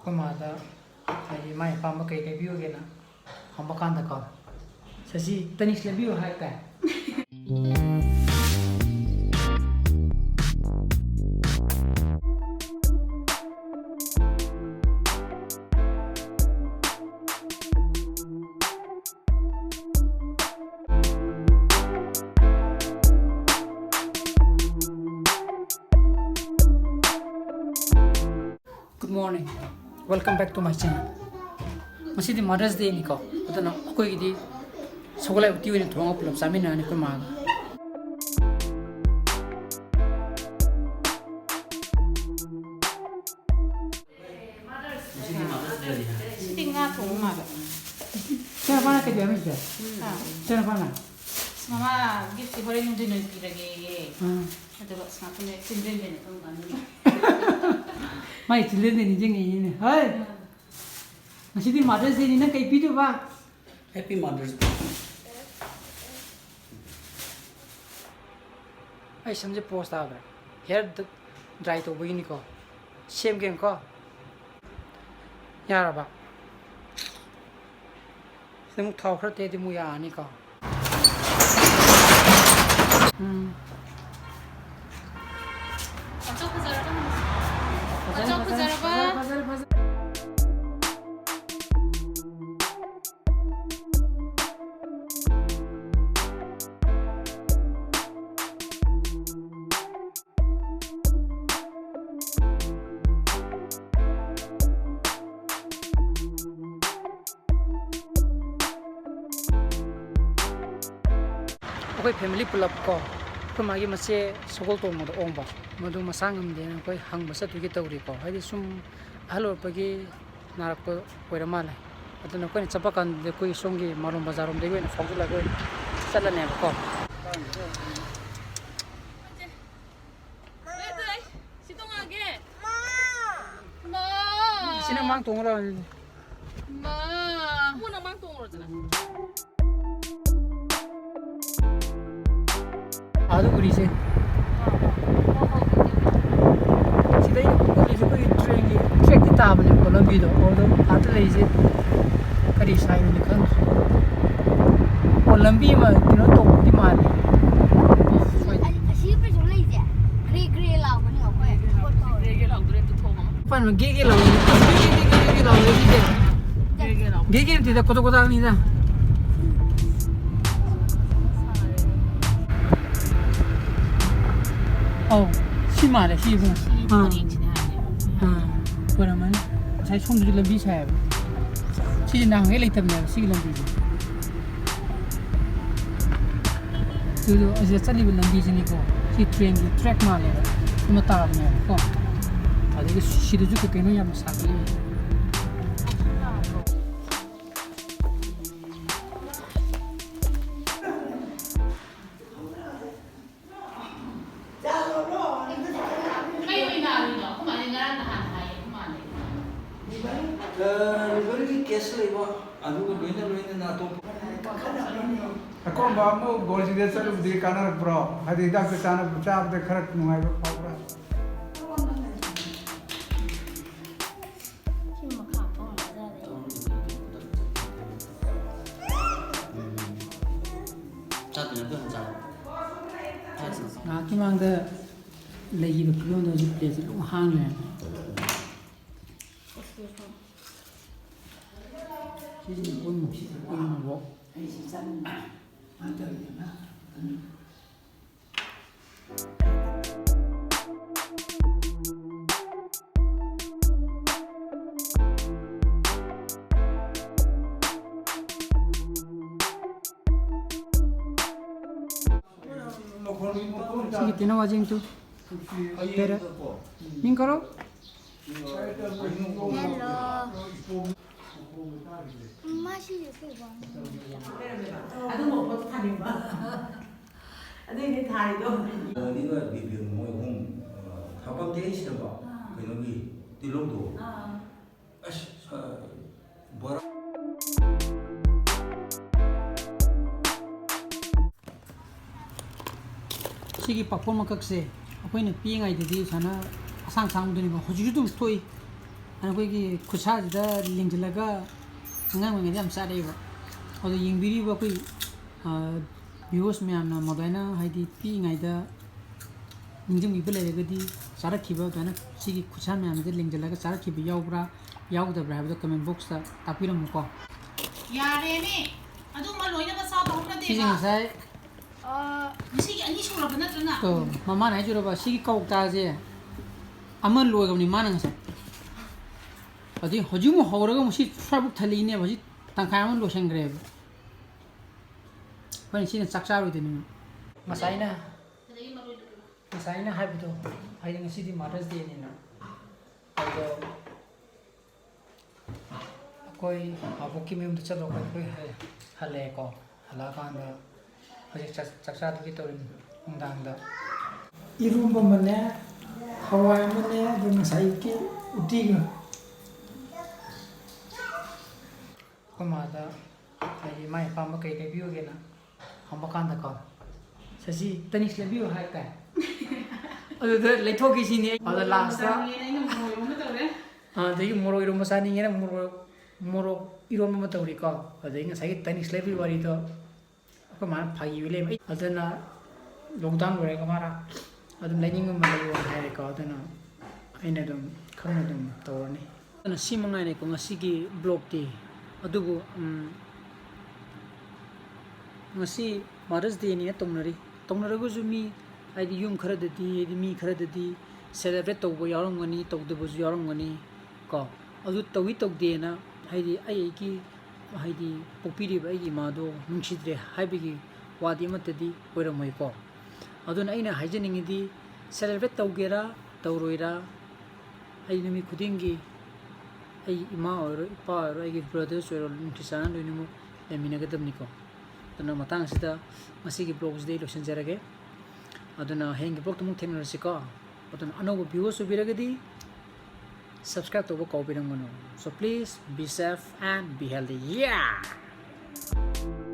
Aku mada jadi mai pam kai review gena hamba kan da ka sasi tanis review hai ka Good morning. Welcome back to my channel. Masih di Mother's Day ni ko. Ito na ako hindi sekolah uti ini tuang pelum sami na ni ko mag. Tinggal tuang mag. Siapa mana kerja macam? Siapa mana? Mama gift si hari nunggu nunggu lagi. Ada buat sekarang ni sindeng ni tuang kan. Mai children ni jeng ini. Hai. Masih di Mother's Day ni na kay pitu ba? Happy Mother's Day. Ai samje post आ रहा hair dry तो वही नहीं को same game को यार बा same थाव खर ते दि मु या नहीं को Macam kejar apa? Aku family pulap ko, aku magi masih sekolah tu madu ong ba, madu masangam dia, aku hang masa tu kita uri ko, hari sum halo pagi narak ko koi ramai, atau nak ko ni capakan dia koi songi marum bazarum dia koi ni fokus lah koi, salah ni ko. Sini mang tunggu lah. Ma, mau nak mang tunggu je lah. Aduh uri se. Sida ini uri se koi track di tab ni ko lambi do, aduh aduh lagi se kari sai ni kan. Oh lambi mah kino top di mana? Asyik pergi lagi je. Grey lah, mana aku ya? Gege lau tu thong am. Pan gege lau lagi je. Gege tidak kota-kota ni dah. Oh, si mana si pun. Berapa mana? Saya cuma di lebih saya. Si nang elok tapi si lebih. Tu aja cari lebih sini ko. Si train di track mana? Cuma tahu ni ko. Ada si tu juga kena yang masuk. Beri kes lagi ba? Aduh, loina na to. Ako ba mo gol si desa lu di kanan bro. Hadi dak ke sana bacap de kharat nungai ba paura. Nah, cuma ada lagi berkeluar dari place lu hang le. Sini pun mau. Sige, tinawajin tu. Pero, ning karo? Hello. Masih je bang. Ada mau buat tadi bang. Ada ini tadi tu. Ni kan bibir mau hong, kapal dia isi apa? Kena ni di lom tu. Ash, borak. Sige, pakpon makakse. Ako ini piang ay didi sana asang sang duni ba. Hujud tu mustoi. ꯑꯩꯈꯣꯏꯒꯤ ꯈꯨꯠꯁꯥꯁꯤꯗ ꯂꯦꯡꯁꯤꯜꯂꯒ ꯑꯉꯥꯡ ꯑꯣꯏꯔꯤꯉꯩꯗ ꯌꯥꯝ ꯆꯥꯔꯛꯑꯦꯕ ꯑꯗꯣ ꯌꯦꯡꯕꯤꯔꯤꯕ ꯑꯩꯈꯣꯏ ꯚ꯭ꯌꯨꯋꯔꯁ ꯃꯌꯥꯝꯅ ꯃꯗꯨꯃꯥꯏꯅ ꯍꯥꯏꯗꯤ ꯄꯤꯛꯏꯉꯩꯗ ꯅꯤꯡꯁꯤꯡꯕꯤꯕ ꯂꯩꯔꯒꯗꯤ ꯆꯥꯔꯛꯈꯤꯕ ꯑꯗꯨꯃꯥꯏꯅ ꯁꯤꯒꯤ ꯈꯨꯠꯁꯥ ꯃꯌꯥꯝꯁꯤꯗ ꯂꯦꯡꯁꯤꯜꯂꯒ ꯆꯥꯔꯛꯈꯤꯕ ꯌꯥꯎꯕ꯭ꯔꯥ ꯌꯥꯎꯗꯕ꯭ꯔꯥ ꯍꯥꯏꯕꯗꯣ ꯀꯃꯦꯟ ꯕꯣꯛꯁꯇ ꯇꯥꯛꯄꯤꯔꯝꯃꯨꯀꯣ ꯌꯥꯔꯦꯅꯦ ꯑꯗꯨꯝꯕ ꯂꯣꯏꯅꯃꯛ ꯆꯥꯕ ꯁꯤꯁꯦ ꯍꯧꯅꯗꯦꯕ ꯉꯁꯥꯏ ꯉꯁꯤꯒꯤ ꯑꯅꯤ ꯁꯨꯔꯕ ꯅꯠꯇ꯭ꯔꯅ ꯃꯃꯥꯅ ꯍꯥꯏꯖꯔꯕ ꯁꯤꯒꯤ ꯀꯧꯇꯥꯁꯦ ꯑꯃ ꯂꯣꯏꯈ꯭ꯔꯕꯅꯤ ꯃꯥꯅ ꯉꯁꯥꯏ ꯑꯗꯨꯗꯤ ꯍꯧꯖꯤꯛꯃꯨꯛ ꯍꯧꯔꯒ ꯑꯃꯨꯛ ꯁꯤ ꯁ꯭ꯋꯥꯏꯐꯥꯎ ꯊꯜꯂꯛꯏꯅꯦꯕ ꯍꯧꯖꯤꯛ ꯇꯪꯈꯥꯏ ꯑꯃ ꯂꯣꯏꯁꯤꯟꯈ꯭ꯔꯦꯕ ꯑꯩꯈꯣꯏꯅ ꯁꯤꯅ ꯆꯥꯛ ꯆꯥꯔꯣꯏꯗꯣꯏꯅꯤ ꯉꯁꯥꯏꯅ ꯍꯥꯏꯕꯗꯣ ꯍꯥꯏꯗꯤ ꯉꯁꯤꯗꯤ ꯃꯥꯗꯔꯁ ꯗꯦꯅꯤꯅ ꯑꯗꯣ ꯑꯩꯈꯣꯏ ꯑꯕꯣꯛꯀꯤ ꯃꯌꯨꯝꯗ ꯆꯠꯂꯒ ꯑꯩꯈꯣꯏ ꯍꯜꯂꯛꯑꯦꯀꯣ ꯍꯜꯂꯛꯑꯀꯥꯟꯗ ꯍꯧꯖꯤꯛ ꯆꯥꯛ ꯆꯥꯗꯨꯒꯤ ꯇꯧꯔꯤꯅꯤ ꯅꯨꯡꯗꯥꯡꯗ ꯏꯔꯣꯝꯕ ꯑꯃꯅꯦ ꯍꯋꯥꯏ ꯑꯃꯅꯦ ꯑꯗꯨ ꯉꯁꯥꯏꯒꯤ ꯎꯇꯤꯒ ꯑꯩꯈꯣꯏ ꯃꯥꯗ ꯍꯥꯏꯗꯤ ꯃꯥꯏ ꯑꯄꯥꯝꯕ ꯀꯩ ꯂꯩꯕꯤꯌꯨꯒꯦꯅ ꯍꯪꯕ ꯀꯥꯟꯗꯀꯣ ꯁꯤ ꯇꯅꯤꯁ ꯂꯩꯕꯤꯌꯨ ꯍꯥꯏꯇꯥꯔꯦ ꯑꯗꯨꯗ ꯂꯩꯊꯣꯛꯈꯤꯁꯤꯅꯤ ꯑꯗꯨꯗ ꯂꯥꯁꯇ ꯑꯗꯒꯤ ꯃꯣꯔꯣꯛ ꯏꯔꯣꯝꯕ ꯆꯥꯅꯤꯡꯉꯦꯅ ꯃꯣꯔꯣꯛ ꯏꯔꯣꯝꯕ ꯑꯃ ꯇꯧꯔꯤꯀꯣ ꯑꯗꯒꯤ ꯉꯁꯥꯏꯒꯤ ꯇꯅꯤꯁ ꯂꯩꯕꯒꯤ ꯋꯥꯔꯤꯗꯣ ꯑꯩꯈꯣꯏ ꯃꯥꯅ ꯐꯥꯒꯤ ꯂꯩꯕ ꯑꯗꯨꯅ ꯂꯣꯛꯗꯥꯎꯟ ꯂꯣꯏꯔꯒ ꯃꯥꯅ ꯑꯗꯨꯝ ꯂꯩꯅꯤꯡꯕ ꯑꯃ ꯂꯩꯌꯣꯅ ꯍꯥꯏꯔꯦꯀꯣ ꯑꯗꯨꯅ ꯑꯩꯅ ꯑꯗꯨꯝ ꯈꯪꯅ ꯑꯗꯨꯝ ꯇꯧꯔꯅꯤ ꯑꯗꯨꯅ ꯁꯤ ꯃꯉꯥꯏꯔꯦꯀꯣ ꯉꯁꯤꯒꯤ ꯕ꯭ꯂꯣꯛꯇꯤ ꯑꯗꯨꯕꯨ ngasi Mother's Day ni ꯇꯧꯅꯔꯒꯁꯨ ꯃꯤ ꯍꯥꯏꯗꯤ ꯌꯨꯝ ꯈꯔꯗꯗꯤ ꯍꯥꯏꯗꯤ ꯃꯤ ꯈꯔꯗꯗꯤ ꯁꯦꯂꯦꯕ꯭ꯔꯦꯠ ꯇꯧꯕ ꯌꯥꯎꯔꯝꯒꯅꯤ ꯇꯧꯗꯕꯁꯨ ꯌꯥꯎꯔꯝꯒꯅꯤ ꯀꯣ ꯑꯗꯨ ꯇꯧꯗꯦꯅ ꯍꯥꯏꯗꯤ ꯑꯩꯒꯤ ꯍꯥꯏꯗꯤ ꯄꯣꯛꯄꯤꯔꯤꯕ ꯑꯩꯒꯤ ꯏꯃꯥꯗꯣ ꯅꯨꯡꯁꯤꯗ꯭ꯔꯦ ꯍꯥꯏꯕꯒꯤ ꯋꯥꯗꯤ ꯑꯃꯠꯇꯗꯤ ꯑꯣꯏꯔꯝꯃꯣꯏꯀꯣ ꯑꯗꯨꯅ ꯑꯩꯅ ꯍꯥꯏꯖꯅꯤꯡꯉꯤꯗꯤ ꯁꯦꯂꯦꯕ꯭ꯔꯦꯠ ꯇꯧꯒꯦꯔꯥ ꯇꯧꯔꯣꯏꯔꯥ ꯑꯩ ꯅꯨꯃꯤꯠ ꯈꯨꯗꯤꯡꯒꯤ ꯑꯩ ꯏꯃꯥ ꯑꯣꯏꯔꯣ ꯏꯄꯥ ꯑꯣꯏꯔꯣ ꯑꯩꯒꯤ ꯕ꯭ꯔꯗꯔꯁ ꯑꯣꯏꯔꯣ ꯅꯨꯡꯁꯤ ꯆꯥꯟꯅꯅ ꯂꯣꯏꯅꯃꯛ ꯂꯩꯃꯤꯟꯅꯒꯗꯕꯅꯤꯀꯣ ꯑꯗꯨꯅ ꯃꯇꯥꯡ ꯑꯁꯤꯗ ꯉꯁꯤꯒꯤ ꯕ꯭ꯂꯣꯒꯁꯤꯗ ꯑꯩ ꯂꯣꯏꯁꯤꯟꯖꯔꯒꯦ ꯑꯗꯨꯅ ꯍꯌꯦꯡꯒꯤ ꯕ꯭ꯂꯣꯒꯇ ꯑꯃꯨꯛ ꯊꯦꯡꯅꯔꯁꯤꯀꯣ ꯑꯗꯨꯅ ꯑꯅꯧꯕ ꯚ꯭ꯌꯨꯋꯔꯁ ꯑꯣꯏꯕꯤꯔꯒꯗꯤ subscribe tꯧꯕ ꯀꯥꯎꯕꯤꯔꯝꯒꯅꯨ so please be safe and be healthy yeah